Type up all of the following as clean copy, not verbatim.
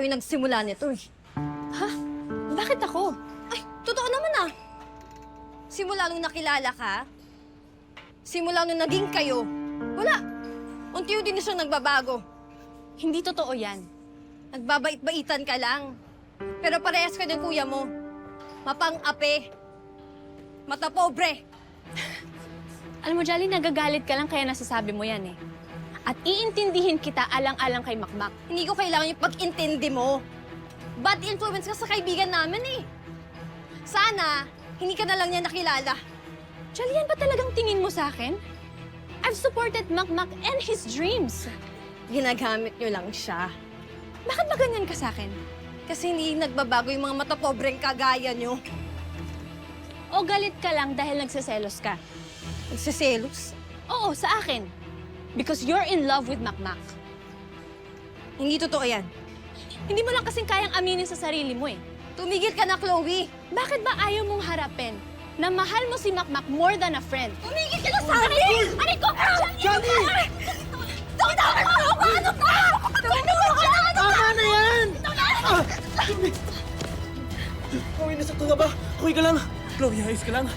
yung nagsimula nito eh. Ha? Bakit ako? Ay, totoo naman ah. Simula nung nakilala ka, simula nung naging kayo, wala. Unti-unti na siyang nagbabago. Hindi totoo yan. Nagbabait-baitan ka lang. Pero parehas ka din kuya mo. Mapang-ape. Mata pobre. Alam mo, Jolly, nagagalit ka lang kaya nasasabi mo yan eh. At iintindihin kita alang-alang kay Makmak. Hindi ko kailangan yung pag-intindi mo. Bad influence ka sa kaibigan namin eh. Sana, hindi ka na lang niya nakilala. Jolly, yan ba talagang tingin mo sa akin? I've supported Makmak and his dreams. Ginagamit niyo lang siya. Bakit ba ganyan ka sa akin? Kasi hindi nagbabago yung mga mata pobreng kagaya niyo. O galit ka lang dahil nagseselos ka? Nagsiselos. Oo, sa akin. Because you're in love with Makmak. Hindi totoo yan. Hindi mo lang kasing kayang aminin sa sarili mo eh. Tumigil ka na, Chloe. Bakit ba ayaw mong harapin na mahal mo si Makmak more than a friend? Tumigil ka na sa akin! Aray ko! Johnny! Tawag mo! Ano ka? Tumigil ka na! Tama na yan! Chloe, nasaktan ka ba? Okay ka lang? Chloe, ayos ka lang?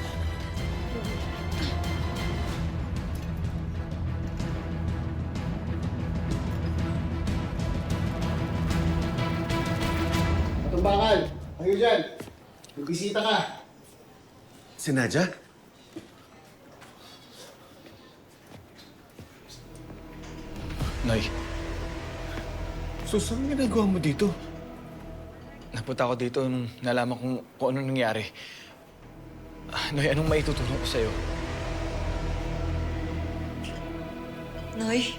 Atong bakal, ayun dyan. Magbisita ka. Si Nadia? Noy, So, saan ginagawa mo dito? napunta ako dito nung nalaman kung ano nangyari. Noy, anong maitutulong ko sa'yo? Noy.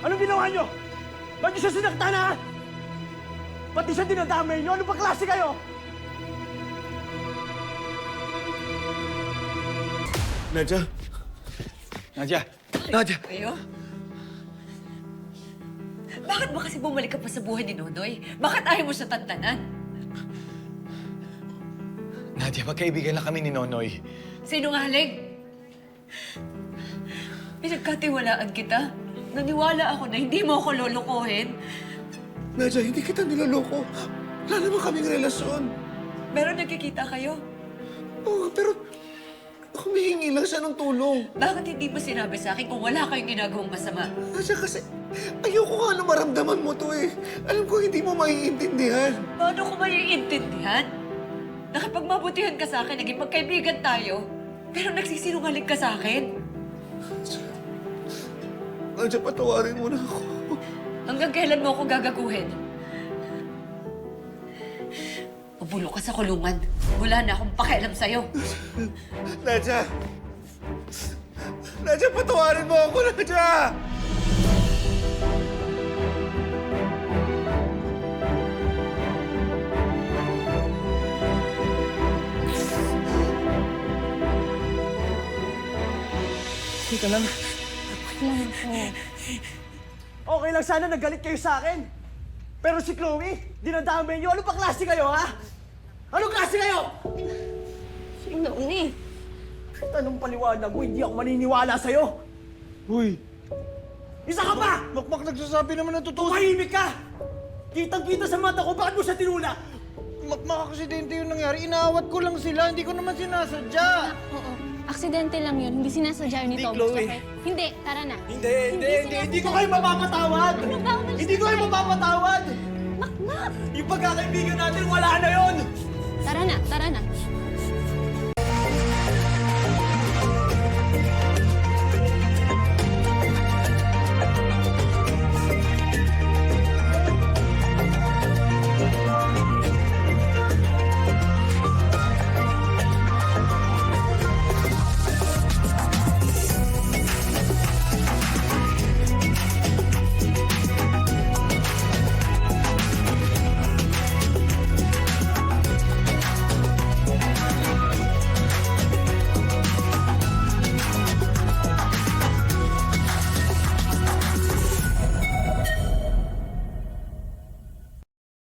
Anong ginawa nyo? Ba't nyo siya sinaktan, ha? Pati siya dinadamay nyo? Ano ba klase kayo? Nadia? Nadia! Nadia! Kayo? Bakit ba kasi bumalik ka pa sa buhay ni Nonoy? Bakit ayaw mo siya tantanan? Nadia, magkaibigan lang kami ni Nonoy. Sinungaling! Pinagkatiwalaan kita. Naniwala ako na hindi mo ako lolokohin. Nadia, hindi kita niloloko. Wala naman kaming relasyon. Pero nagkikita kayo. Oo, pero humihingi lang siya ng tulong. Bakit hindi mo sinabi sa akin kung wala kayong ginagawang masama? Nadia, kasi ayoko nga na maramdaman mo to eh. Alam ko hindi mo maiintindihan. Paano ko maiintindihan? Nakipagmabutihan ka sa akin, naging magkaibigan tayo. Pero nagsisinungaling ka sa akin. Nadia, patawarin mo na ako. Hanggang kailan mo ako gagaguhin? Mabulok ka sa kulungan. Wala na akong pakialam sa'yo. Nadia! Nadia, patawarin mo ako, Nadia! Teka lang. Okay lang sana nagalit kayo sa akin. Pero si Chloe, dinadamay nyo. Ano ba klase kayo, ha? Anong klase kayo? Sino ni? Anong paliwanag mo? Hindi ako maniniwala sa'yo. Uy, Isa ka pa! Makmak nagsasabi naman ng totoo. Tumahimik ka! Kitang-kita sa mata ko, bakit mo siya tinula? Makmak, aksidente yung nangyari. Inaawat ko lang sila. Hindi ko naman sinasadya. Oo. Aksidente lang yun. Hindi sinasadya yun ni Hindi, Thomas, Chloe. okay? Hindi, tara na. Hindi ko kayo mapapatawad! Ano ba? Umalis Hindi ko na kayo tayo. mapapatawad! Makmak! Yung pagkakaibigan natin, wala na yon! Tara na, tara na.